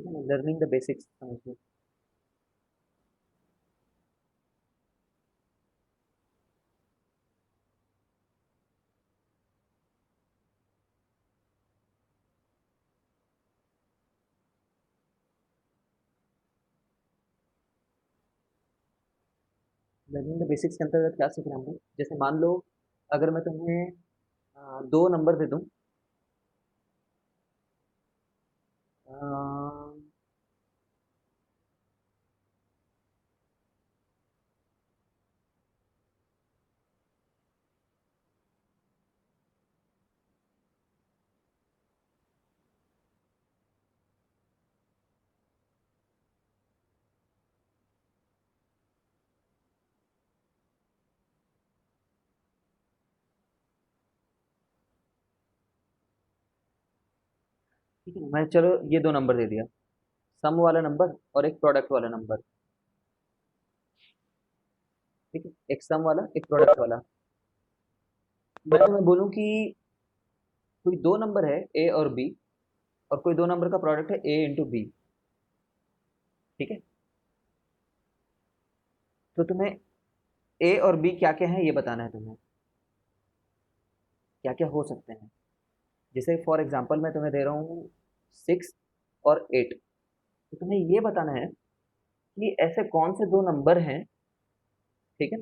ठीक है ना, लर्निंग द बेसिक्स समझिए। लर्निंग द बेसिक्स के अंतर्गत क्या सीख रहे हैं हम लोग, जैसे मान लो अगर मैं तुम्हें दो नंबर दे दूं, अ, ठीक है, मैं चलो ये दो नंबर दे दिया, सम वाला नंबर और एक प्रोडक्ट वाला नंबर। ठीक है, एक सम वाला एक प्रोडक्ट वाला। मैं तुम्हें बोलूं कि कोई दो नंबर है ए और बी, और कोई दो नंबर का प्रोडक्ट है ए इंटू बी। ठीक है, तो तुम्हें ए और बी क्या क्या है ये बताना है तुम्हें, क्या क्या हो सकते हैं। जैसे फॉर एग्जांपल मैं तुम्हें दे रहा हूँ 6 और 8, तो तुम्हें ये बताना है कि ऐसे कौन से दो नंबर हैं, ठीक है,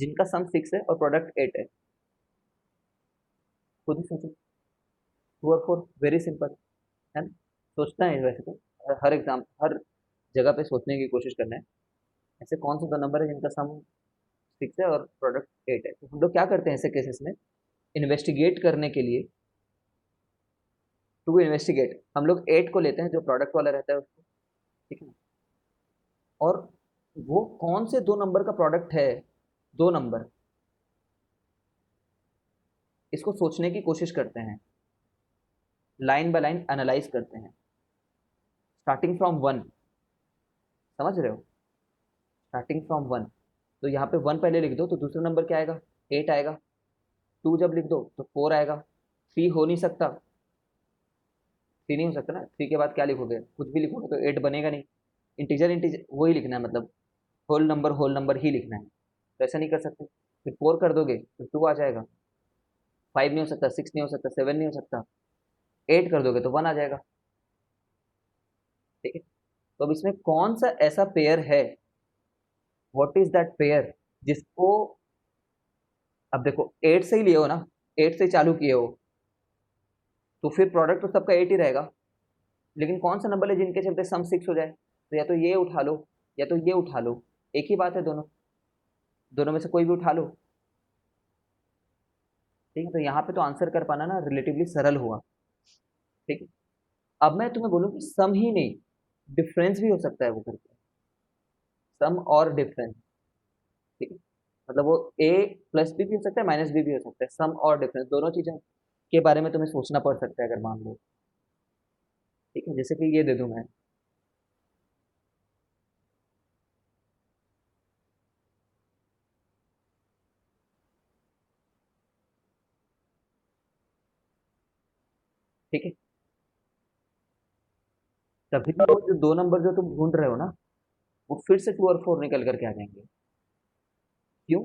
जिनका सम 6 है और प्रोडक्ट 8 है। खुद ही सोचो, 2 और 4 वेरी सिंपल है ना। सोचना है वैसे तो, हर जगह पे सोचने की कोशिश करना है, ऐसे कौन से दो नंबर है जिनका सम 6 है और प्रोडक्ट 8 है। तो हम लोग क्या करते हैं ऐसे केसेस में, इन्वेस्टिगेट करने के लिए, टू इन्वेस्टिगेट हम लोग 8 को लेते हैं जो प्रोडक्ट वाला रहता है उसको, ठीक है ना, और वो कौन से दो नंबर का प्रोडक्ट है, दो नंबर, इसको सोचने की कोशिश करते हैं, लाइन बाय लाइन एनालाइज करते हैं, स्टार्टिंग फ्रॉम वन। समझ रहे हो, स्टार्टिंग फ्रॉम वन। तो यहाँ पे वन पहले लिख दो तो दूसरा नंबर क्या आएगा, 8 आएगा। टू जब लिख दो तो 4 आएगा। थ्री हो नहीं सकता, थ्री नहीं हो सकता ना, थ्री के बाद क्या लिखोगे, कुछ भी लिखोगे तो 8 बनेगा नहीं। इंटीजर इंटीजर वही लिखना है, मतलब होल नंबर ही लिखना है, तो ऐसा नहीं कर सकते। फिर 4 कर दोगे तो 2 आ जाएगा, 5 नहीं हो सकता, 6 नहीं हो सकता, 7 नहीं हो सकता, 8 कर दोगे तो 1 आ जाएगा। ठीक है, तो अब इसमें कौन सा ऐसा पेयर है, व्हाट इज दैट पेयर, जिसको, अब देखो 8 से ही लिए हो ना, 8 से ही चालू किए हो, तो फिर प्रोडक्ट तो सबका 8 ही रहेगा। लेकिन कौन सा नंबर है जिनके चलते सम 6 हो जाए, तो या तो ये उठा लो या तो ये उठा लो, एक ही बात है दोनों, दोनों में से कोई भी उठा लो। ठीक है, तो यहाँ पे तो आंसर कर पाना ना रिलेटिवली सरल हुआ। ठीक है, अब मैं तुम्हें बोलूँ कि सम ही नहीं, डिफरेंस भी हो सकता है वो करके, सम और डिफरेंस। ठीक है, मतलब वो ए प्लस बी भी हो सकता है, माइनस बी भी हो सकता है, सम और डिफरेंस दोनों चीजें के बारे में तुम्हें सोचना पड़ सकता है अगर मान लो। ठीक है, जैसे कि ये दे दूं मैं, ठीक है, तभी भी वो जो दो नंबर जो तुम ढूंढ रहे हो ना, वो फिर से 2 और 4 निकल करके आ जाएंगे। क्यों,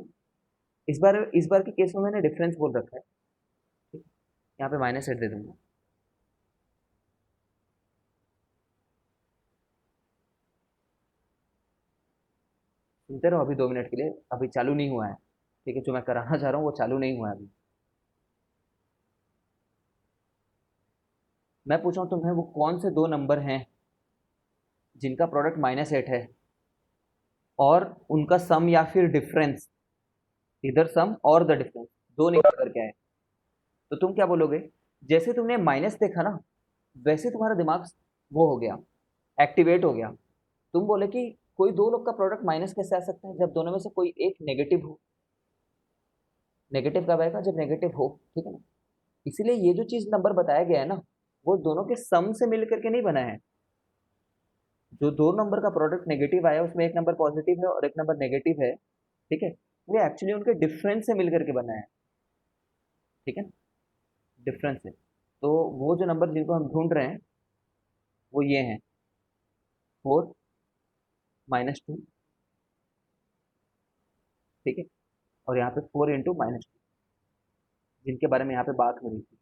इस बार के केस में मैंने डिफरेंस बोल रखा है। ठीक? यहाँ पे -8 दे दूंगा। सुनते रहो अभी 2 मिनट के लिए, अभी चालू नहीं हुआ है। ठीक है, जो मैं कराना चाह रहा हूँ वो चालू नहीं हुआ है अभी। मैं पूछ रहा हूँ तुम्हें, वो कौन से दो नंबर हैं जिनका प्रोडक्ट -8 है, और उनका सम या फिर डिफरेंस, इधर सम और द डिफरेंस, दो निकल करके आए। तो तुम क्या बोलोगे, जैसे तुमने माइनस देखा ना, वैसे तुम्हारा दिमाग वो हो गया, एक्टिवेट हो गया। तुम बोले कि कोई दो लोग का प्रोडक्ट माइनस कैसे आ सकता है जब दोनों में से कोई एक नेगेटिव हो। नेगेटिव कब आएगा, जब नेगेटिव हो। ठीक है ना, इसीलिए ये जो चीज नंबर बताया गया है ना, वो दोनों के सम से मिल करके नहीं बना है। जो दो नंबर का प्रोडक्ट नेगेटिव आया उसमें एक नंबर पॉजिटिव है और एक नंबर नेगेटिव है। ठीक है, ये एक्चुअली उनके डिफरेंस से मिल करके बना है। ठीक है, डिफरेंस है। तो वो जो नंबर जिनको हम ढूंढ रहे हैं, वो ये हैं, 4 - 2, ठीक है, और यहाँ पे 4 × -2, जिनके बारे में यहाँ पे बात हो रही थी,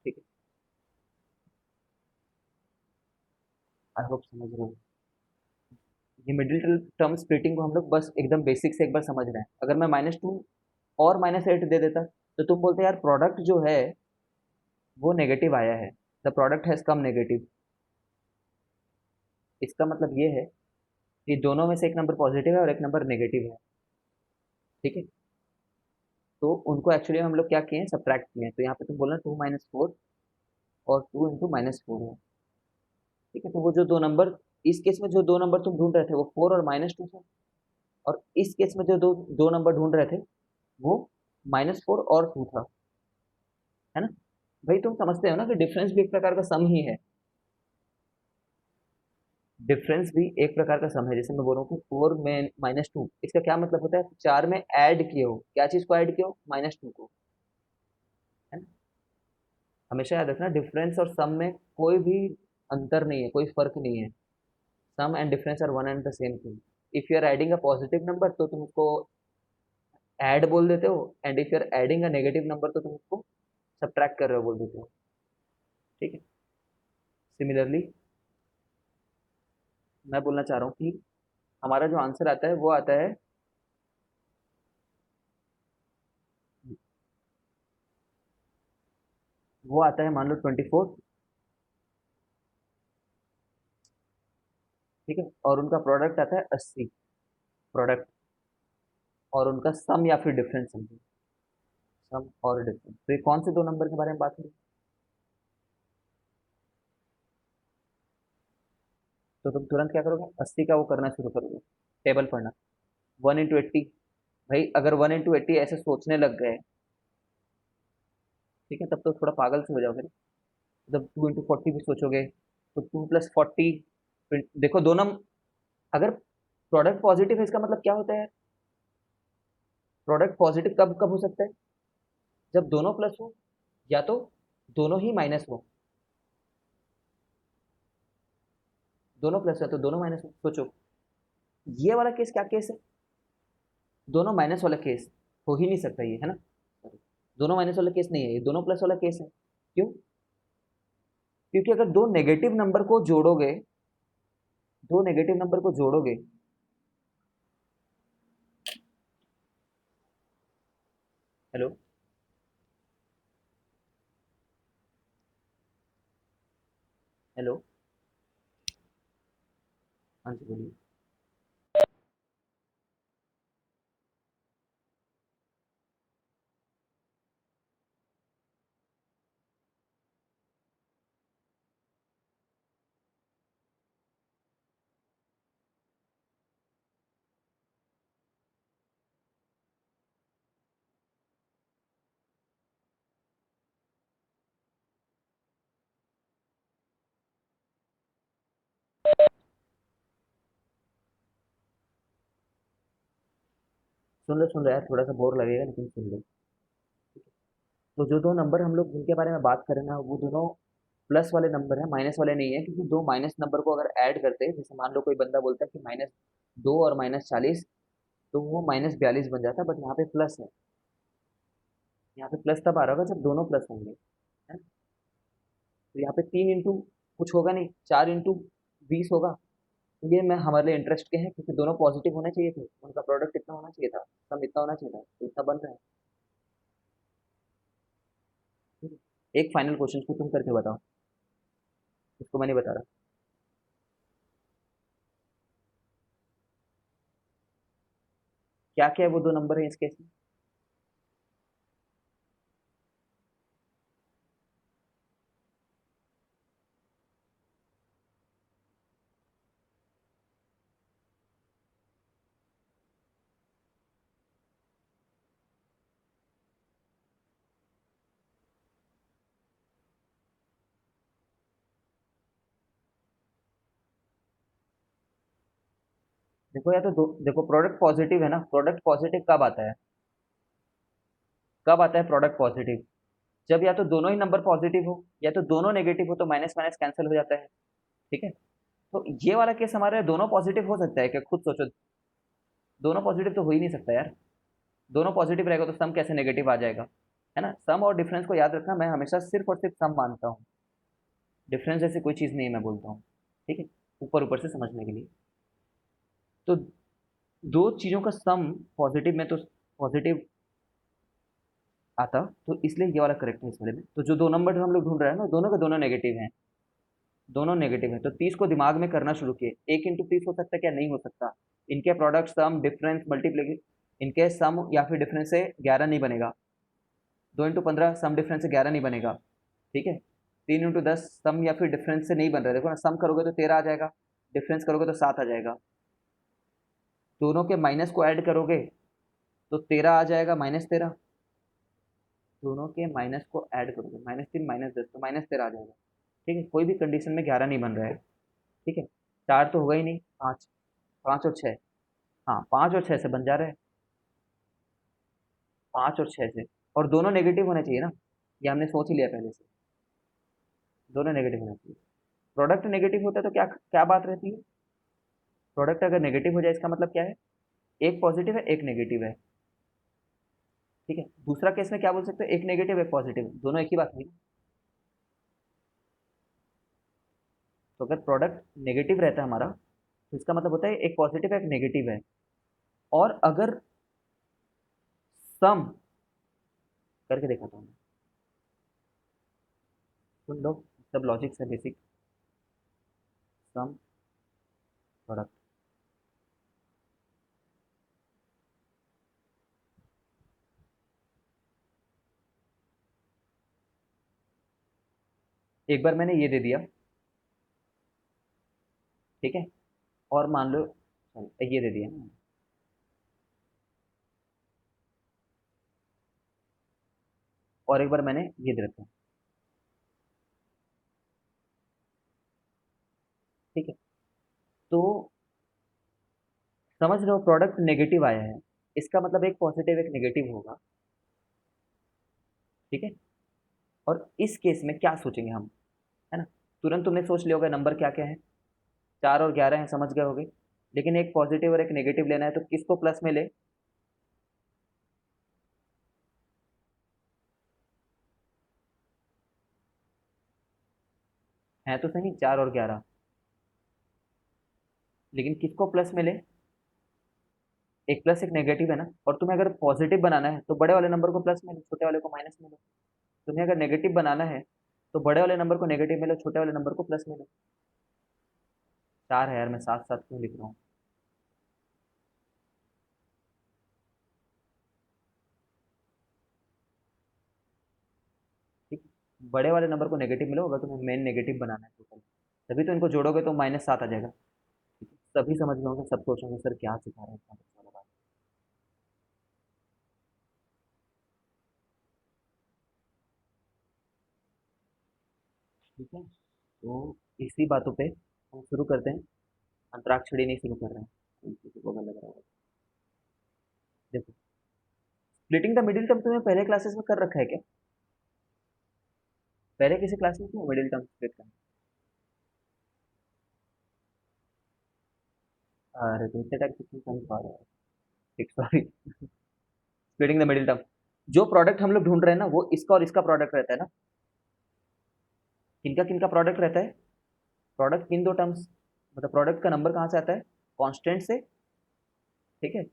ठीक है। आई होप समझ रहे हो। ये मिडिल टर्म स्प्लिटिंग को हम लोग बस एकदम बेसिक से एक बार समझ रहे हैं। अगर मैं -2 और -8 दे देता तो तुम बोलते यार प्रोडक्ट जो है वो नेगेटिव आया है, the product has come negative. इसका मतलब ये है कि दोनों में से एक नंबर पॉजिटिव है और एक नंबर नेगेटिव है, ठीक है। तो उनको एक्चुअली हम लोग क्या किए हैं, सब्ट्रैक्ट किए हैं। तो यहाँ पे तुम बोलना 2 - 4 और 2 × -4 है, ठीक है। तो वो जो दो नंबर, इस केस में जो दो नंबर तुम ढूंढ रहे थे वो 4 और -2 थे, और इस केस में जो दो दो नंबर ढूंढ रहे थे वो -4 और 2 था, है ना। भाई तुम समझते हो ना कि डिफरेंस भी एक प्रकार का सम ही है। डिफरेंस भी एक प्रकार का सम है। जैसे मैं बोल रहा हूँ कि 4 में -2, इसका क्या मतलब होता है, 4 में ऐड किए हो, क्या चीज को ऐड किए हो, -2 को, है ना। हमेशा याद रखना डिफरेंस और सम में कोई भी अंतर नहीं है, कोई फर्क नहीं है। Sum and difference are one and the same thing. If you are adding a positive number तो तुम उसको ऐड बोल देते हो, and if you are adding a negative number तो तुम उसको सब्ट्रैक्ट कर रहे हो बोल देते हो, ठीक है। सिमिलरली मैं बोलना चाह रहा हूँ कि हमारा जो आंसर आता है वो आता है, वो आता है मान लो 24, ठीक है, और उनका प्रोडक्ट आता है 80, प्रोडक्ट, और उनका सम या फिर डिफरेंस समझो, सम और डिफरेंस। तो ये कौन से दो नंबर के बारे में बात करें, तो तुम तुरंत क्या करोगे, 80 का वो करना शुरू करोगे, टेबल पढ़ना, 1 × 80। भाई अगर 1 × 80 ऐसे सोचने लग गए, ठीक है, तब तो थोड़ा पागल से हो जाओगे ना। जब 2 × 40 भी सोचोगे तो 2 + 40, देखो दोनों, अगर प्रोडक्ट पॉजिटिव है इसका मतलब क्या होता है, प्रोडक्ट पॉजिटिव कब कब हो सकता है, जब दोनों प्लस हो, या तो दोनों ही माइनस हो। दोनों प्लस है तो दोनों माइनस हो, सोचो ये वाला केस क्या केस है, दोनों माइनस वाला केस हो ही नहीं सकता ये, है ना। दोनों माइनस वाला केस नहीं है, ये दोनों प्लस वाला केस है। क्यों, क्योंकि अगर दो नेगेटिव नंबर को जोड़ोगे, दो नेगेटिव नंबर को जोड़ोगे, हेलो, हेलो, हाँ जी बोलिए। सुन लो यार, थोड़ा सा बोर लगेगा लेकिन सुन लो। तो जो दो नंबर हम लोग जिनके बारे में बात करें ना, वो दोनों प्लस वाले नंबर हैं, माइनस वाले नहीं है। क्योंकि दो माइनस नंबर को अगर ऐड करते हैं, जैसे मान लो कोई बंदा बोलता है कि -2 और -40, तो वो -42 बन जाता है, बट यहाँ पे प्लस है। यहाँ पे प्लस तब आ रहा होगा जब दोनों प्लस होंगे, है ना। तो यहाँ पे 3 × कुछ होगा नहीं, 4 × 20 होगा। तो ये मैं हमारे लिए इंटरेस्ट के हैं, क्योंकि दोनों पॉजिटिव होने चाहिए थे, उनका प्रोडक्ट इतना होना चाहिए था, सम इतना होना चाहिए था, तो इतना बन रहा है, ठीक है? एक फाइनल क्वेश्चन को तुम करके बताओ, इसको मैं नहीं बता रहा। क्या क्या है वो दो नंबर है इस केस में। देखो या तो देखो प्रोडक्ट पॉजिटिव है ना, प्रोडक्ट पॉजिटिव कब आता है, कब आता है प्रोडक्ट पॉजिटिव, जब या तो दोनों ही नंबर पॉजिटिव हो या तो दोनों नेगेटिव हो, तो माइनस माइनस कैंसिल हो जाता है। ठीक है, तो ये वाला केस हमारे दोनों पॉजिटिव हो सकता है क्या? खुद सोचो, दोनों पॉजिटिव तो हो ही नहीं सकता यार। दोनों पॉजिटिव रहेगा तो सम कैसे नेगेटिव आ जाएगा? है ना, सम और डिफरेंस को याद रखना, मैं हमेशा सिर्फ और सिर्फ सम मानता हूँ, डिफरेंस जैसी कोई चीज़ नहीं है, मैं बोलता हूँ। ठीक है, ऊपर ऊपर से समझने के लिए। तो दो चीज़ों का सम पॉजिटिव में तो पॉजिटिव आता, तो इसलिए ये वाला करेक्ट है इस वाले में। तो जो दो नंबर हम लोग ढूंढ रहे हैं ना, दोनों के दोनों नेगेटिव हैं, दोनों नेगेटिव है। तो 30 को दिमाग में करना शुरू किए, 1 इंटू 30 हो सकता है क्या? नहीं हो सकता। इनके प्रोडक्ट सम डिफरेंस मल्टीप्लीकेशन, इनके सम या फिर डिफरेंस से 11 नहीं बनेगा। 2 इंटू 15 सम डिफरेंस से 11 नहीं बनेगा। ठीक है, 3 इंटू 10 सम या फिर डिफरेंस से नहीं बन रहा है। देखो ना, सम करोगे तो 13 आ जाएगा, डिफरेंस करोगे तो 7 आ जाएगा। दोनों के माइनस को ऐड करोगे तो 13 आ जाएगा, -13। दोनों के माइनस को ऐड करोगे, -3 -10 तो -13 आ जाएगा। ठीक है, कोई भी कंडीशन में 11 नहीं बन रहा है। ठीक है, 4 तो होगा ही नहीं, 5, 5 और 6, हाँ 5 और 6 से बन जा रहा है, 5 और 6 से। और दोनों नेगेटिव होने चाहिए ना, ये हमने सोच ही लिया पहले से, दोनों नेगेटिव होने चाहिए। प्रोडक्ट नेगेटिव होता है तो क्या क्या बात रहती है? प्रोडक्ट अगर नेगेटिव हो जाए इसका मतलब क्या है? एक पॉजिटिव है एक नेगेटिव है। ठीक है, दूसरा केस में क्या बोल सकते हो? एक नेगेटिव एक पॉजिटिव, दोनों एक ही बात हुई ना। तो अगर प्रोडक्ट नेगेटिव रहता है हमारा, तो इसका मतलब होता है एक पॉजिटिव है एक नेगेटिव है। और अगर सम करके देखा था हमने, सुन लो, सब लॉजिक से बेसिक, सम प्रोडक्ट, एक बार मैंने ये दे दिया, ठीक है, और मान लो ये दे दिया ना, और एक बार मैंने ये दे रखा। ठीक है, तो समझ रहे हो, प्रोडक्ट नेगेटिव आया है, इसका मतलब एक पॉजिटिव एक नेगेटिव होगा। ठीक है, और इस केस में क्या सोचेंगे हम? है ना, तुरंत तुमने सोच लिया होगा नंबर क्या क्या है, 4 और 11 है, समझ गए होगे। लेकिन एक पॉजिटिव और एक नेगेटिव लेना है, तो किसको प्लस में ले? है तो सही 4 और 11, लेकिन किसको प्लस में ले? एक प्लस एक नेगेटिव है ना, और तुम्हें अगर पॉजिटिव बनाना है तो बड़े वाले नंबर को प्लस में लो, छोटे वाले को माइनस में लो। तुम्हें अगर नेगेटिव बनाना है तो बड़े वाले नंबर को नेगेटिव में लो, छोटे वाले नंबर को प्लस में लो। 4 है यार, मैं साथ साथ क्यों लिख रहा हूँ? ठीक, बड़े वाले नंबर को नेगेटिव में लो अगर तुम्हें मेन नेगेटिव बनाना है टोटल, तभी तो इनको जोड़ोगे तो -7 आ जाएगा। ठीक है? सभी समझ गए होंगे, सब सोचोगे सर क्या सिखा रहे हैं इतना बच्चा वाला बात। ठीक है, तो इसी बातों पे हम शुरू करते हैं। अंतराक्षरी नहीं शुरू कर रहे हैं, किसी को गलत लग रहा होगा। देखो, स्प्लिटिंग द मिडिल टर्म तुम्हें पहले क्लासेस में कर रखा है क्या? पहले किसी क्लास में क्यों मिडिल टर्म स्प्लिट करना? अरे तो इतने टाइप क्वेश्चन समझ पा रहे हो? ठीक, sorry. Splitting the middle term, जो प्रोडक्ट हम लोग ढूंढ रहे हैं ना, वो इसका और इसका प्रोडक्ट रहता है ना। किनका किनका प्रोडक्ट रहता है? प्रोडक्ट किन दो टर्म्स, मतलब प्रोडक्ट का नंबर कहाँ से आता है? कांस्टेंट से। ठीक है,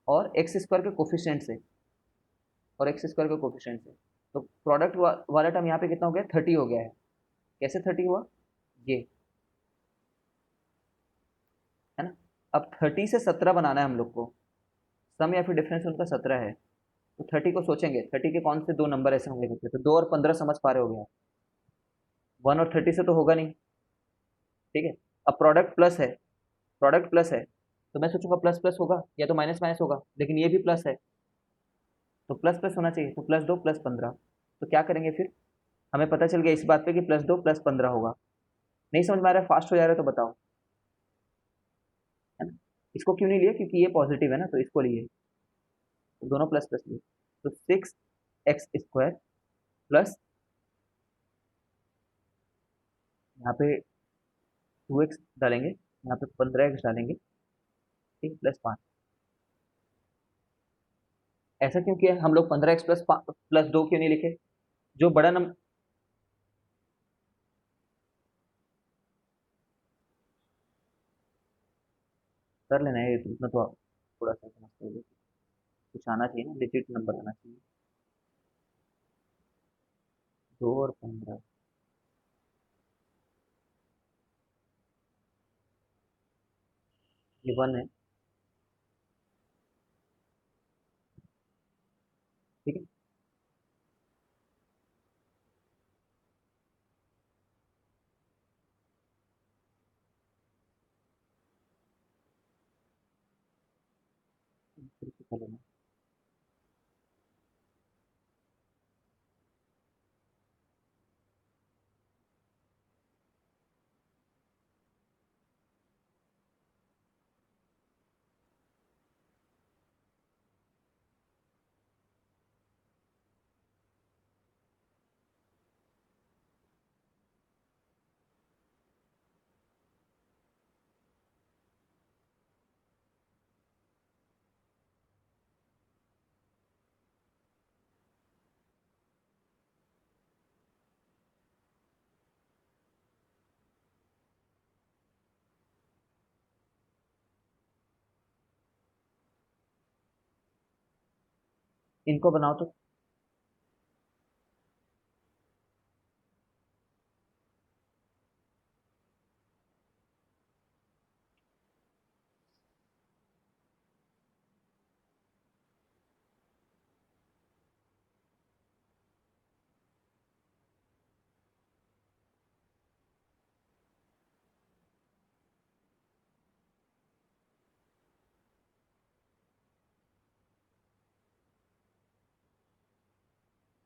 और एक्स स्क्वायर के कोफिशिएंट से, और एक्स स्क्वायर के कोफिशिएंट से। तो प्रोडक्ट वाला टर्म यहाँ पे कितना हो गया? 30 हो गया है। कैसे 30 हुआ? ये, है ना। अब 30 से 17 बनाना है हम लोग को, सम या फिर डिफरेंस उनका 17 है। तो 30 को सोचेंगे, 30 के कौन से दो नंबर ऐसे होंगे बच्चे? तो 2 और 15 समझ पा रहे हो गया, 1 और 30 से तो होगा नहीं। ठीक है, अब प्रोडक्ट प्लस है, प्रोडक्ट प्लस है, तो मैं सोचूंगा प्लस प्लस होगा या तो माइनस माइनस होगा, लेकिन ये भी प्लस है, तो प्लस प्लस होना चाहिए। तो +2 +15, तो क्या करेंगे फिर? हमें पता चल गया इस बात पे कि +2 +15 होगा। नहीं समझ में आ रहा है, फास्ट हो जा रहा है तो बताओ, है ना। इसको क्यों नहीं लिया? क्योंकि ये पॉजिटिव है ना, तो इसको लिए, तो दोनों प्लस प्लस लिए। तो 6x स्क्वायर प्लस यहाँ पे 2x डालेंगे, यहाँ पे 15x डालेंगे, ठीक, प्लस 5। ऐसा क्यों किया हम लोग? 15x प्लस 2 क्यों नहीं लिखे? जो बड़ा नंबर कर लेना है, इतना तो थोड़ा सा समझते हो, कुछ आना चाहिए ना, डिजिट नंबर आना चाहिए। 2 और 15, ये 1 है, ठीक है। फिर से कर लेना। इनको बनाओ तो।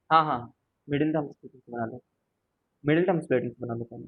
हाँ हाँ, मिडिल टर्म स्प्लिटिंग से बना लो, मिडिल टर्म स्प्लिटिंग से बना लो पहले।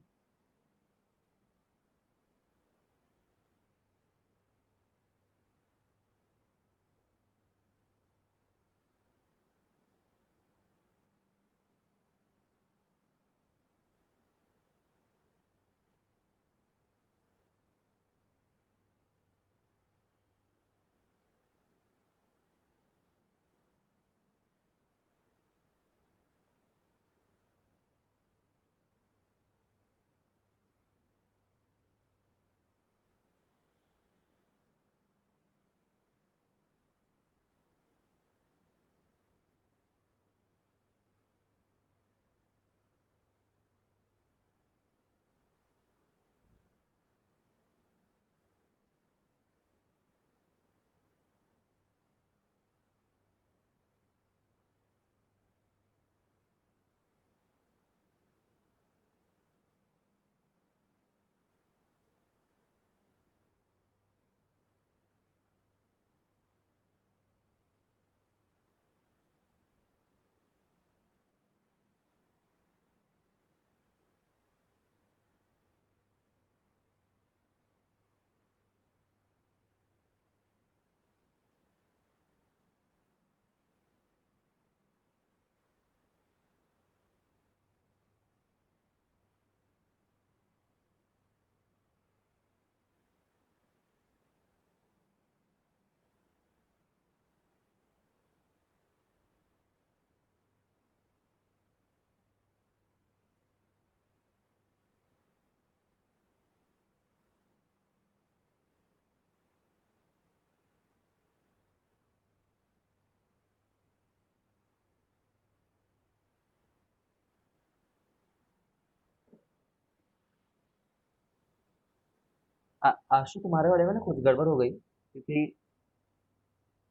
आशु, तुम्हारे वाले में ना कुछ गड़बड़ हो गई, क्योंकि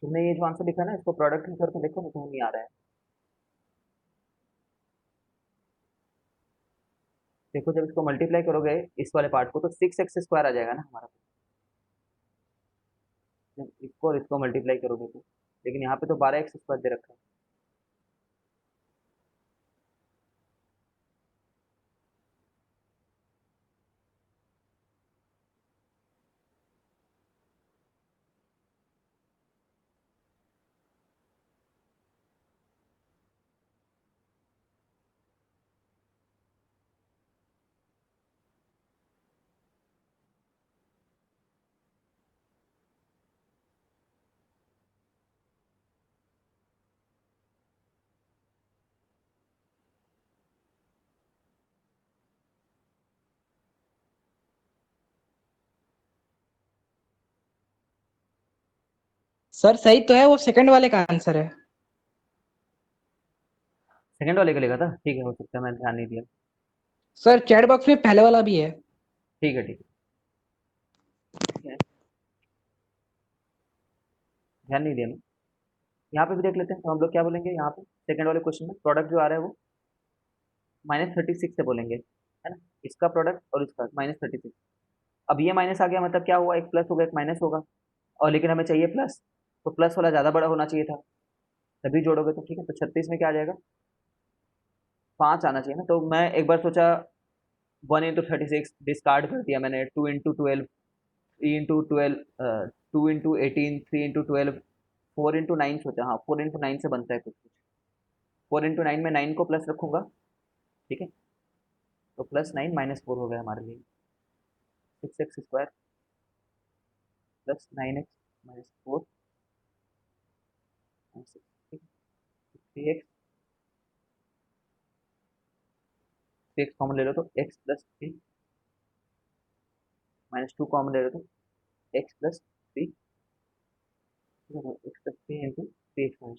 तुमने ये जो आंसर लिखा ना, इसको प्रोडक्ट में करके देखो ना, तुम्हें नहीं आ रहा है। देखो, जब इसको मल्टीप्लाई करोगे इस वाले पार्ट को, तो 6x² आ जाएगा ना हमारा। जब इसको और इसको मल्टीप्लाई करोगे तो, लेकिन यहाँ पे तो 12x² दे रखा है। सर सही तो है, वो सेकंड वाले का आंसर है। सेकंड वाले का लिखा था, ठीक है, हो सकता है मैं ध्यान नहीं दिया। सर चैट बॉक्स में पहले वाला भी है। ठीक है, ठीक है, ठीक है, ध्यान नहीं दिया मैं। यहाँ पे भी देख लेते हैं, तो हम लोग क्या बोलेंगे यहाँ पे सेकंड वाले क्वेश्चन में प्रोडक्ट जो आ रहा है वो -36 से बोलेंगे, है ना। इसका प्रोडक्ट और इसका -36। अब ये माइनस आ गया, मतलब क्या हुआ, एक प्लस होगा एक माइनस होगा, और लेकिन हमें चाहिए प्लस, तो प्लस वाला ज़्यादा बड़ा होना चाहिए था, तभी जोड़ोगे तो ठीक है। तो 36 में क्या आ जाएगा, 5 आना चाहिए ना। तो मैं एक बार सोचा 1 into 36 डिस्कार्ड कर दिया मैंने, 2 into 12, 3 into 12, 2 into 18, 3 into 12, 4 into 9 सोचा, हाँ 4 into 9 से बनता है कुछ कुछ। 4 into 9 में 9 को प्लस रखूंगा, ठीक है। तो +9 - 4 हो गया हमारे लिए, 6x² +9x - 4 -6, ठीक है। 3x कॉमन ले लो तो x+3, -2 कॉमन ले लो तो x+3, x+3 इंटू 3x-2।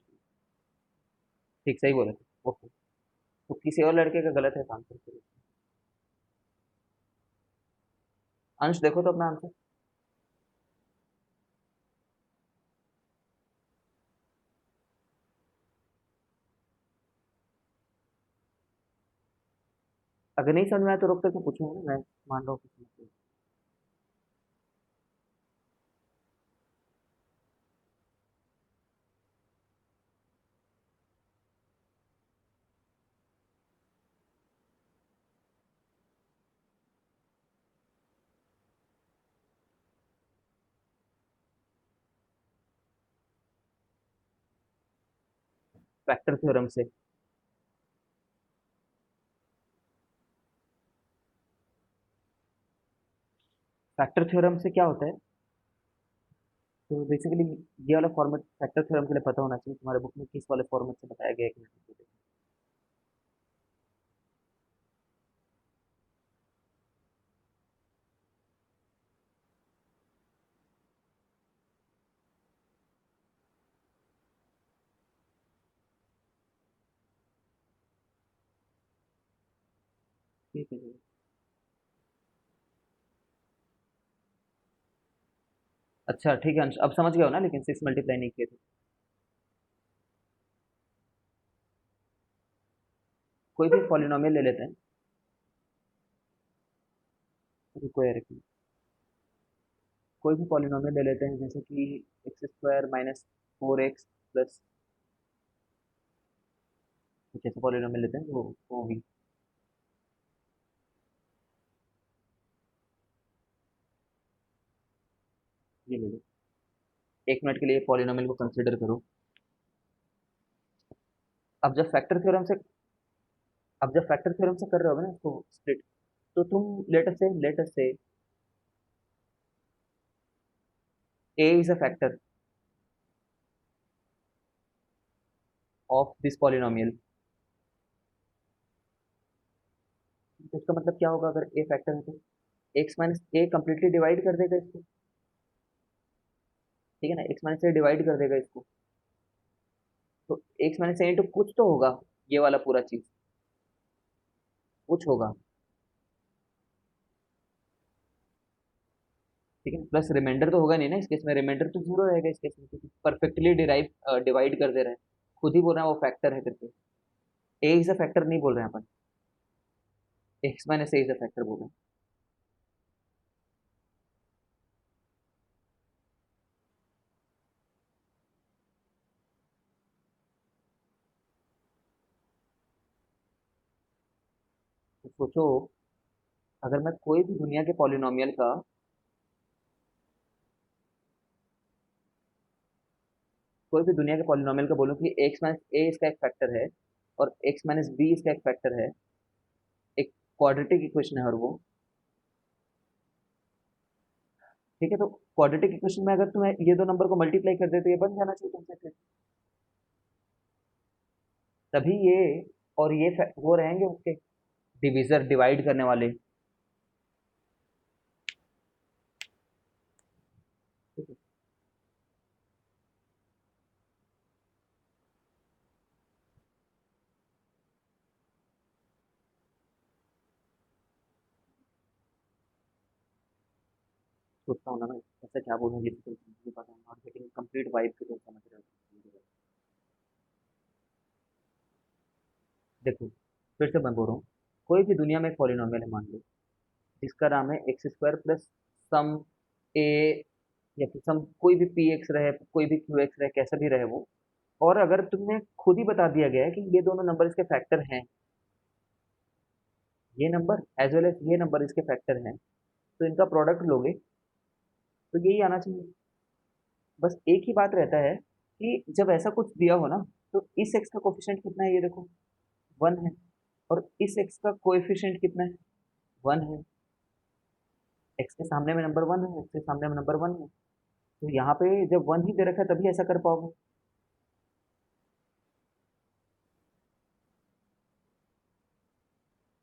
ठीक, सही बोले थे, ओके। तो किसी और लड़के का गलत है आंसर फिर। अंश देखो तो अपना आंसर। अगर नहीं समझ में आया तो रोक करके पूछूंगा ना, मैं मान रहा हूँ कि समझ गया। फैक्टर थ्योरम से। फैक्टर थ्योरम से क्या होता है, तो बेसिकली ये वाला फॉर्मेट फैक्टर थ्योरम के लिए पता होना चाहिए, तुम्हारे बुक में किस वाले फॉर्मेट से बताया गया है, एक मिनट रुको देखो। ठीक है, ठीक है। अच्छा ठीक है अंश, अब समझ गए हो ना, लेकिन 6 मल्टीप्लाई नहीं किए थे। कोई भी पॉलिनोमियल ले लेते हैं, रुको यार एक मिनट। कोई भी पॉलिनोमियल ले लेते हैं, जैसे कि x² -4x प्लस, कुछ ऐसे पॉलिनोमियल लेते हैं वो भी। ये ले लो, 1 मिनट के लिए पॉलिनोमियल को कंसिडर करो। अब जब फैक्टर थ्योरम से अब जब फैक्टर थ्योरम से कर रहे हो ना इसको स्प्लिट, तो तुम लेटर से a is a factor of this polynomial. तो इसका मतलब क्या होगा, अगर a फैक्टर है तो x - a कंप्लीटली डिवाइड कर देगा इसको, ठीक है ना, x - a डिवाइड कर देगा इसको। तो x - a इंटू कुछ तो होगा, ये वाला पूरा चीज कुछ होगा, ठीक है। प्लस रिमाइंडर तो होगा नहीं ना इस केस में, रिमाइंडर तो जीरो रहेगा इस केस में, क्योंकि परफेक्टली डिराइव डिवाइड कर दे रहा है, खुद ही बोल रहा है वो फैक्टर है करके। ए इज अ फैक्टर नहीं बोल रहे हैं अपन, x - a is a factor बोल रहे हैं। तो सोचो, अगर मैं कोई भी दुनिया के पॉलिनोमियल का बोलूं कि x - a इसका एक फैक्टर है, और x - b इसका एक फैक्टर है, एक क्वाड्रेटिक इक्वेशन है, और वो ठीक है। तो क्वाड्रेटिक इक्वेशन में अगर तुम्हें ये दो नंबर को मल्टीप्लाई कर दे तो ये बन जाना चाहिए तुमसे फिर, तभी ये और ये वो रहेंगे उसके डिविजर, डिवाइड करने वाले, ठीक है। सोचता हूँ ना ऐसा क्या बोलूँ जिससे तुम समझ नहीं पाता, नॉट गेटिंग कंप्लीट वाइब कि तुम समझ रहे हो। देखो फिर से मैं बोल रहा हूँ, कोई भी दुनिया में एक पॉलिनोमियल है मान लो, जिसका नाम है एक्स स्क्वायर प्लस सम ए, या फिर सम कोई भी पी एक्स रहे, कोई भी क्यू एक्स रहे, कैसा भी रहे वो। और अगर तुम्हें खुद ही बता दिया गया है कि ये दोनों नंबर इसके फैक्टर हैं, ये नंबर एज वेल एज ये नंबर इसके फैक्टर हैं, तो इनका प्रोडक्ट लोगे तो यही आना चाहिए। बस एक ही बात रहता है कि जब ऐसा कुछ दिया हो ना, तो इस एक्स का कोफिशिएंट कितना है ये देखो, वन है। और इस एक्स का कोएफिशिएंट कितना है, वन है। एक्स के सामने में नंबर वन है, एक्स के सामने में नंबर वन है। तो यहाँ पे जब वन ही दे रखा है तभी ऐसा कर पाओगे।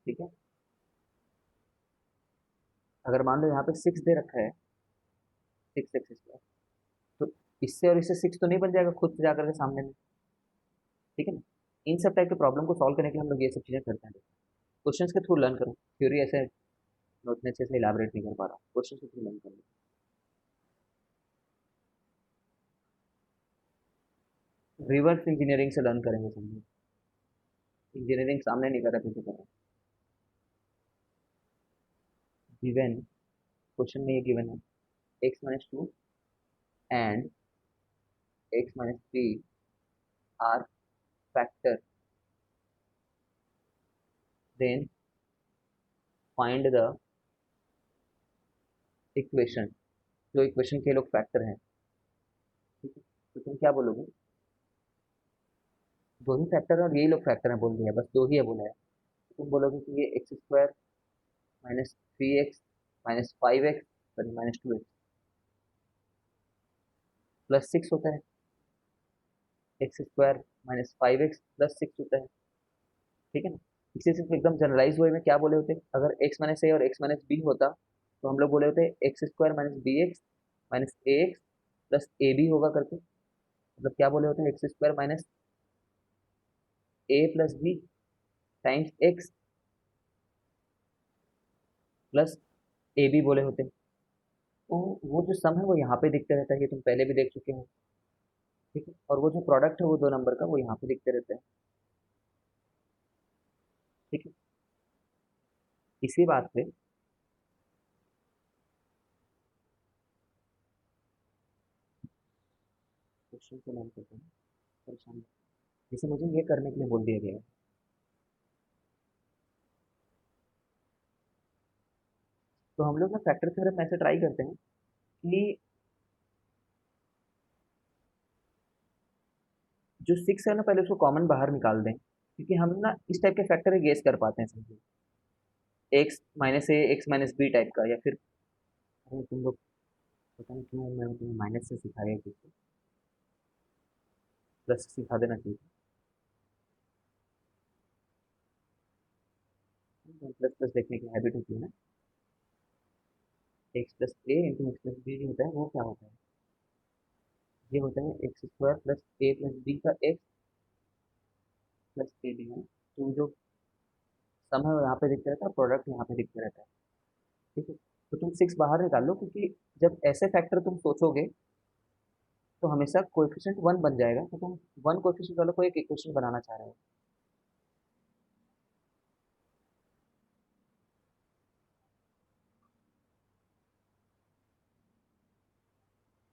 ठीक है, अगर मान लो यहाँ पे सिक्स दे रखा है, सिक्स एक्स स्क्वायर, तो इससे और इससे सिक्स तो नहीं बन जाएगा खुद से जाकर के सामने में। ठीक है ना। इन सब टाइप के प्रॉब्लम को सॉल्व करने के लिए हम लोग ये सब चीज़ें करते हैं। क्वेश्चंस के थ्रू लर्न करो, थ्योरी ऐसे मैं उतने अच्छे से इलाबरेट नहीं कर पा रहा, क्वेश्चन के थ्रू लर्न करो। रिवर्स इंजीनियरिंग से लर्न करेंगे सब लोग, इंजीनियरिंग सामने नहीं कर रहा, पीछे कर रहा। गिवन, क्वेश्चन में ये गिवन है X minus two and X minus three are factor, then find the equation, जो इक्वेशन के लोग फैक्टर हैं। ठीक है, तो तुम क्या बोलोगे, दो ही फैक्टर है और यही लोग फैक्टर हैं बोल दिया, बस दो ही है बोला है, तो तुम बोलोगे कि ये x square minus three x minus five x sorry minus two x plus six होता है, x square minus five x plus six होता है। ठीक है ना। इसी से एकदम जनरलाइज वे में क्या बोले होते, अगर एक्स माइनस ए और एक्स माइनस बी होता तो हम लोग बोले होते X square minus B X minus A X plus A B होगा करके। मतलब क्या बोले होते हैं, X square minus A plus B times X plus A B बोले होते। तो वो जो सम है वो यहाँ पे दिखते रहता है, ये तुम पहले भी देख चुके हो। ठीक है, और वो जो प्रोडक्ट है वो दो नंबर का वो यहाँ पे दिखते रहता है। ठीक है, इसी बात पे क्वेश्चन को लर्न करते हैं, परेशान, जैसे मुझे ये करने के लिए बोल दिया गया है, तो हम लोग ना फैक्टर थ्योरम ऐसे ट्राई करते हैं कि जो सिक्स है ना पहले उसको कॉमन बाहर निकाल दें, क्योंकि हम ना इस टाइप के फैक्टर गेस कर पाते हैं, समझिए x minus A x minus B type का, या फिर अरे तुम लोग पता नहीं क्यों मैं तुम्हें माइनस से सिखाया है, प्लस सिखा देना चाहिए। प्लस प्लस देखने की हैबिट होती है ना, एक्स प्लस ए इंटू एक्स प्लस बी जो होता है वो क्या होता है, ये होता है एक्स स्क्वायर प्लस ए प्लस बी का एक्स प्लस ए बी है। तो जो सम है वो यहाँ पे दिखता रहता है, प्रोडक्ट यहाँ पे दिखता रहता है। ठीक है, तो तुम सिक्स बाहर निकाल लो, क्योंकि जब ऐसे फैक्टर तुम सोचोगे तो हमेशा कोएफिशिएंट वन बन जाएगा, तो तुम वन कोएफिशिएंट वाला कोई एक इक्वेशन बनाना चाह रहे हो।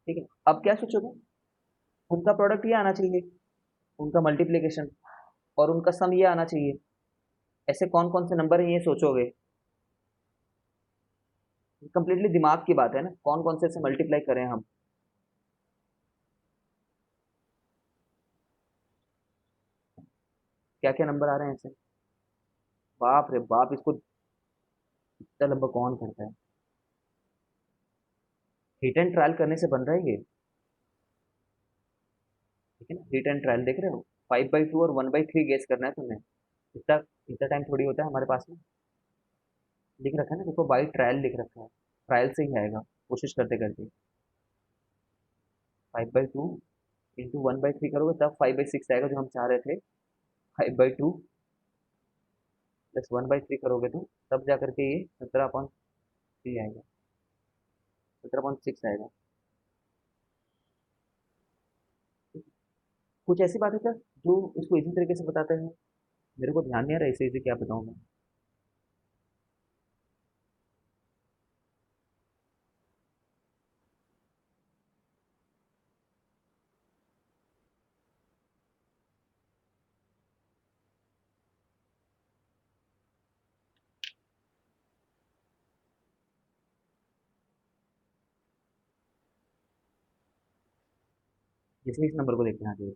ठीक है, अब क्या सोचोगे, उनका प्रोडक्ट ये आना चाहिए, उनका मल्टीप्लीकेशन, और उनका सम ये आना चाहिए। ऐसे कौन कौन से नंबर है ये सोचोगे, कंप्लीटली दिमाग की बात है ना, कौन कौन से मल्टीप्लाई करें हम। क्या क्या नंबर आ रहे हैं ऐसे, बाप रे बाप, इसको इतना लंबा कौन करता है। हिट एंड ट्रायल करने से बन रहा है ये। ठीक है ना, हिट एंड ट्रायल देख रहे हो, फाइव बाई टू और वन बाई थ्री गेस करना है तुम्हें, इतना इतना टाइम थोड़ी होता है हमारे पास में। लिख रखा है ना, देखो बाई ट्रायल लिख रखा है, ट्रायल से ही आएगा, कोशिश करते करते। Five by two into one by three करोगे तब फाइव बाई सिक्स आएगा जो हम चाह रहे थे। Five by two plus one by three करोगे तो तब जा करके ये 17/3 आएगा। 17.6 आएगा। कुछ ऐसी बात है क्या जो इसको इसी तरीके से बताते हैं? मेरे को ध्यान नहीं आ रहा है इसे इसे क्या बताऊं मैं। जैसे इस नंबर को देखते हैं आगे।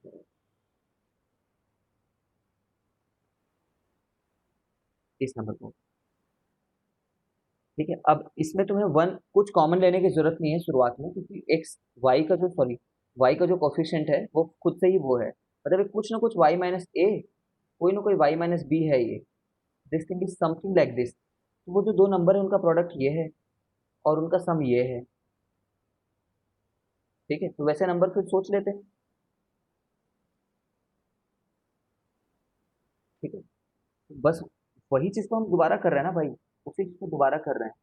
इस नंबर को, ठीक है। अब इसमें तुम्हें वन कुछ कॉमन लेने की जरूरत नहीं है शुरुआत में, क्योंकि एक्स वाई का जो सॉरी वाई का जो कोफिशिएंट है वो खुद से ही वो है, मतलब कुछ ना कुछ वाई माइनस ए, कोई ना कोई वाई माइनस बी है ये। This thing is something like this. तो वो जो दो नंबर है उनका प्रोडक्ट ये है और उनका सम ये है, ठीक है। तो वैसे नंबर फिर सोच लेते हैं, ठीक है। तो बस वही चीज को हम दोबारा कर रहे हैं ना भाई, उसी चीज को दोबारा कर रहे हैं।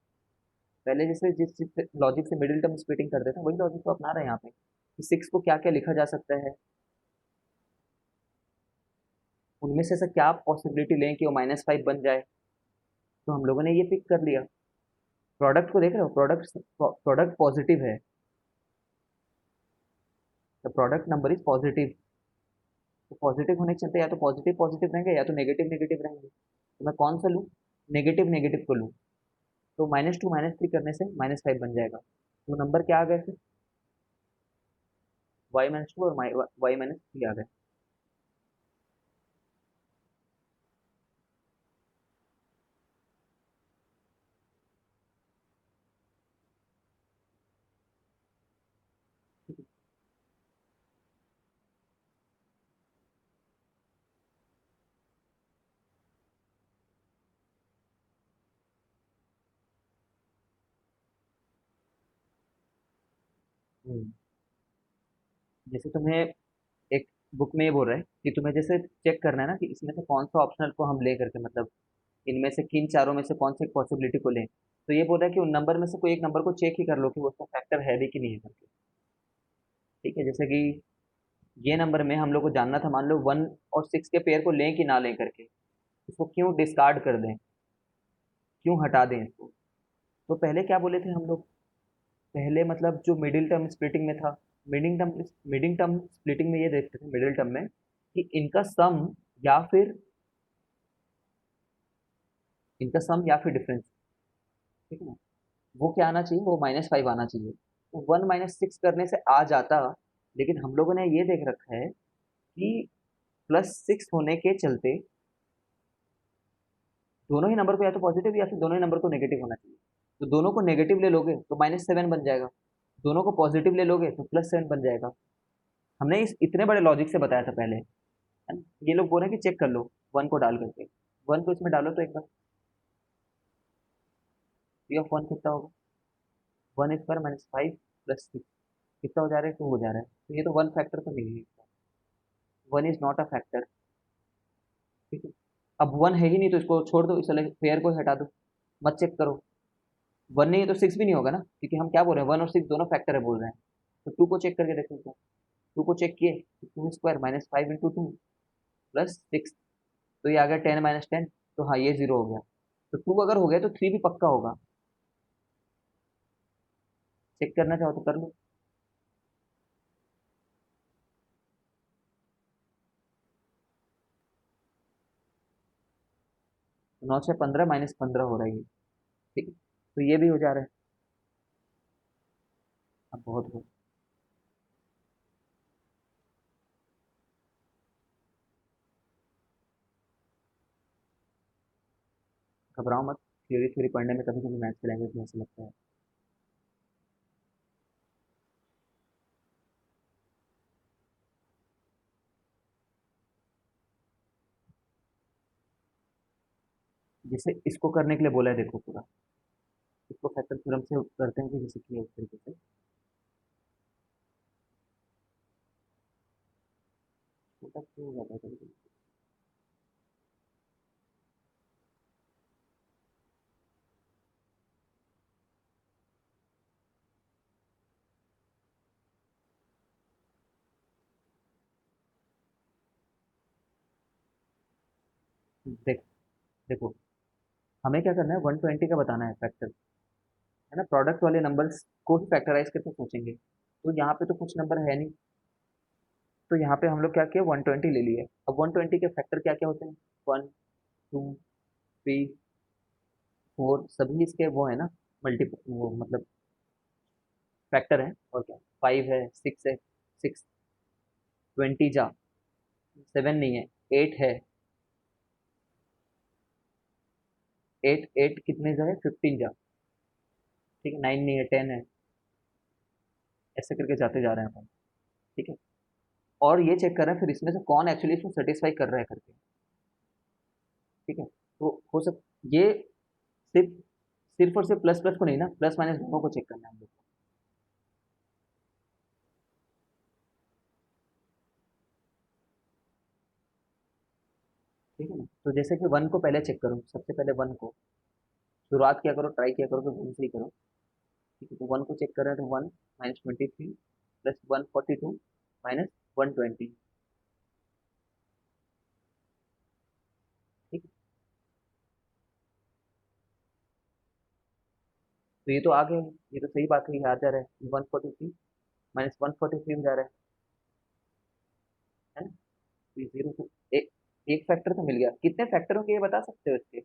पहले जैसे जिस चीज लॉजिक से मिडिल टर्म स्प्लिटिंग करते थे वही लॉजिक को अपना रहे हैं यहाँ पे, कि सिक्स को क्या क्या लिखा जा सकता है, उनमें से क्या पॉसिबिलिटी लें कि वो -5 बन जाए। तो हम लोगों ने ये पिक कर लिया। प्रोडक्ट को देख रहे हो, प्रोडक्ट प्रोडक्ट पॉजिटिव है, the product number is positive. तो पॉजिटिव होने के चलते या तो पॉजिटिव पॉजिटिव रहेंगे या तो नेगेटिव नेगेटिव रहेंगे। तो मैं कौन सा लूँ? नेगेटिव नेगेटिव को लूँ। तो -2 -3 करने से -5 बन जाएगा। तो नंबर क्या आ गए फिर? y-2 और y-3 आ गए। हम्म। जैसे तुम्हें एक बुक में ये बोल रहा है कि तुम्हें जैसे चेक करना है ना कि इसमें से कौन सा ऑप्शनल को हम ले करके, मतलब इनमें से किन चारों में से कौन सी पॉसिबिलिटी को लें। तो ये बोल रहा है कि उन नंबर में से कोई एक नंबर को चेक ही कर लो कि वो उसका फैक्टर है भी कि नहीं है करके, ठीक है। जैसे कि ये नंबर में हम लोग को जानना था, मान लो 1 और 6 के पेयर को लें कि ना लें करके, इसको क्यों डिस्कार्ड कर दें, क्यों हटा दें इसको। तो पहले क्या बोले थे हम लोग? पहले मतलब जो मिडिल टर्म स्प्लिटिंग में था, मिडिल टर्म स्प्लिटिंग में ये देखते थे मिडिल टर्म में कि इनका सम या फिर डिफरेंस, ठीक है ना, वो क्या आना चाहिए, वो -5 आना चाहिए। तो 1 - 6 करने से आ जाता, लेकिन हम लोगों ने ये देख रखा है कि +6 होने के चलते दोनों ही नंबर को या तो पॉजिटिव या फिर दोनों ही नंबर को नेगेटिव होना चाहिए। तो दोनों को नेगेटिव ले लोगे तो -7 बन जाएगा, दोनों को पॉजिटिव ले लोगे तो +7 बन जाएगा। हमने इस इतने बड़े लॉजिक से बताया था पहले, है ना? ये लोग बोल रहे हैं कि चेक कर लो 1 को डाल करके। 1 को इसमें डालो तो एक बार, P(1) कितना होगा? 1² -5 +6 कितना हो जा रहा है? 2 हो जा रहा है। तो ये तो 1 फैक्टर तो नहीं है, 1 इज नॉट अ फैक्टर, ठीक है। अब 1 है ही नहीं तो इसको छोड़ दो, इस वाले पेयर को हटा दो, मत चेक करो। 1 नहीं है तो 6 भी नहीं होगा ना, क्योंकि हम क्या बोल रहे हैं, 1 और 6 दोनों फैक्टर है बोल रहे हैं। तो 2 को चेक करके देखो, तो 2 को चेक किए तो 2² -5 × 2 +6, तो ये आ गया 10 - 10। तो हाँ ये 0 हो गया। तो 2 अगर हो गया तो 3 भी पक्का होगा। चेक करना चाहो तो कर लो। तो 9 × 6 = 15 -15 हो रहा है ये, ठीक है। तो ये भी हो जा रहा है। अब बहुत हो, घबराओ मत। थ्योरी थ्योरी पढ़ने में कभी कभी मैथ्स की लैंग्वेज में ऐसा लगता है। जैसे इसको करने के लिए बोला है, देखो पूरा इसको फैक्टर थ्योरम से करते हैं कि जैसे कि उस तरीके से छोटा क्यों हो जाता है कभी-कभी। देख देखो, हमें क्या करना है, 120 का बताना है फैक्टर, है ना। प्रोडक्ट वाले नंबर्स को ही फैक्टराइज करके सोचेंगे, तो यहाँ पे तो कुछ नंबर है नहीं, तो यहाँ पे हम लोग क्या किया, 120 ले लिए। अब 120 के फैक्टर क्या क्या होते हैं, 1 2 3 4, सभी इसके वो है ना, मल्टीपल वो मतलब फैक्टर है, और क्या, 5 है, 6 है, 6 20 जा, 7 नहीं है, 8 है, 8 8 कितने जा है, 15 जा, ठीक है, 9 नहीं है, 10 है, ऐसे करके जाते जा रहे हैं अपन, ठीक है। और ये चेक कर रहे हैं फिर इसमें से कौन एक्चुअली इसको सेटिस्फाई कर रहा है करके, ठीक है। तो हो सक ये सिर्फ सिर्फ और सिर्फ प्लस प्लस को नहीं ना, प्लस माइनस दोनों को चेक करना है हम लोग को, ठीक है ना। तो जैसे कि 1 को पहले चेक करो, सबसे पहले 1 को शुरुआत क्या करो, ट्राई किया करो कि 1 से ही करो, ठीक है। तो 1 को चेक कर रहे हैं, तो 1 -23 प्लस 142 माइनस 120, ठीक है। तो ये तो आ गया, ये तो सही बात है, ये आ जा रहा है, 143 माइनस 143 में जा रहा है ना। तो ये जीरो तो एक एक फैक्टर तो मिल गया, कितने फैक्टर होंगे ये बता सकते हो इसके,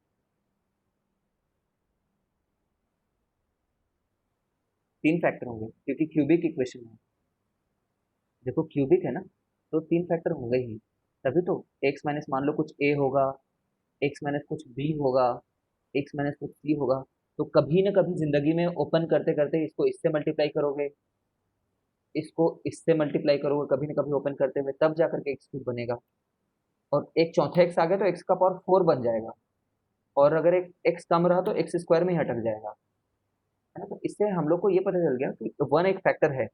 3 फैक्टर होंगे क्योंकि क्यूबिक इक्वेशन है, देखो क्यूबिक है ना, तो 3 फैक्टर होंगे ही, तभी तो एक्स माइनस मान लो कुछ ए होगा, एक्स माइनस कुछ बी होगा, एक्स माइनस कुछ सी होगा, तो कभी ना कभी जिंदगी में ओपन करते करते इसको इससे मल्टीप्लाई करोगे, इसको इससे मल्टीप्लाई करोगे, कभी ना कभी ओपन करते हुए तब जाकर के एक्स क्यूब बनेगा, और एक चौथा एक्स आ गया तो एक्स का पावर 4 बन जाएगा, और अगर एक एक्स कम रहा तो एक्स स्क्वायर में ही अटक जाएगा, है ना। तो इससे हम लोग को ये पता चल गया कि 1 एक फैक्टर है।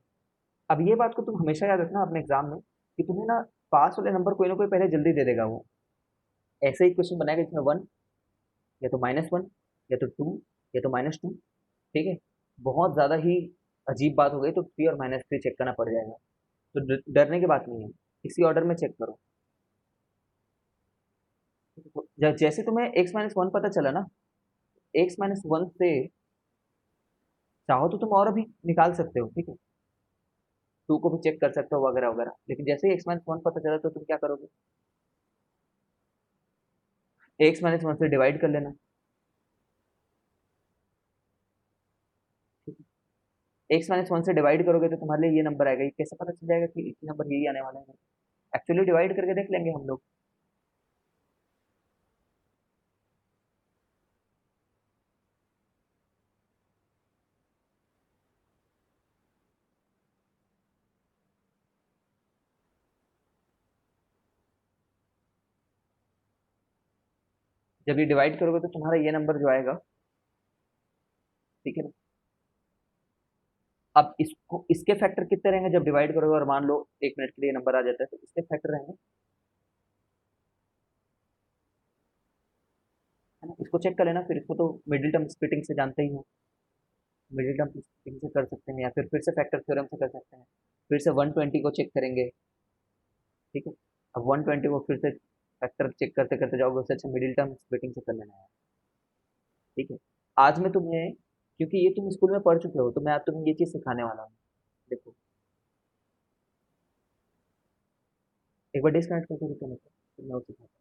अब ये बात को तुम हमेशा याद रखना अपने एग्जाम में, कि तुम्हें ना पास वाले नंबर कोई ना कोई पहले जल्दी दे देगा वो, ऐसे ही क्वेश्चन बनाएगा जिसमें 1 या तो -1 या तो 2 या तो -2, ठीक है। बहुत ज़्यादा ही अजीब बात हो गई तो 3 और -3 चेक करना पड़ जाएगा, तो डरने की बात नहीं है, इसी ऑर्डर में चेक करो। तो जैसे तुम्हें x-1 पता चला ना, x-1 से चाहो तो तुम और भी निकाल सकते हो, ठीक है, 2 को भी चेक कर सकते हो वगैरह वगैरह, लेकिन जैसे ही x-1 पता चला तो तुम क्या करोगे, x-1 से डिवाइड कर लेना, x-1 से डिवाइड करोगे तो तुम्हारे लिए ये नंबर आएगा, ये कैसे पता चल जाएगा कि ये नंबर यही आने वाला है, एक्चुअली डिवाइड करके देख लेंगे हम लोग। जब ये डिवाइड करोगे तो तुम्हारा ये नंबर जो आएगा, ठीक है ना। अब इसको इसके फैक्टर कितने रहेंगे जब डिवाइड करोगे, और मान लो 1 मिनट के लिए नंबर आ जाता है, तो इसके फैक्टर रहेंगे, है ना। इसको चेक कर लेना, फिर इसको तो मिडिल टर्म स्प्लिटिंग से जानते ही हो, मिडिल टर्म स्प्लिटिंग से कर सकते हैं, या फिर से फैक्टर थ्योरम से कर सकते हैं, फिर से 120 को चेक करेंगे, ठीक है। अब 120 को फिर से फैक्टर चेक करते करते जाओगे, उससे अच्छा मिडिल टर्म स्प्लिटिंग से कर लेना है, ठीक है। आज मैं तुम्हें, क्योंकि ये तुम स्कूल में पढ़ चुके हो, तो मैं आज तुम्हें ये चीज़ सिखाने वाला हूँ, देखो एक बार डिस्कनेक्ट करके रुको, मैं तुम्हें और सिखाता हूँ।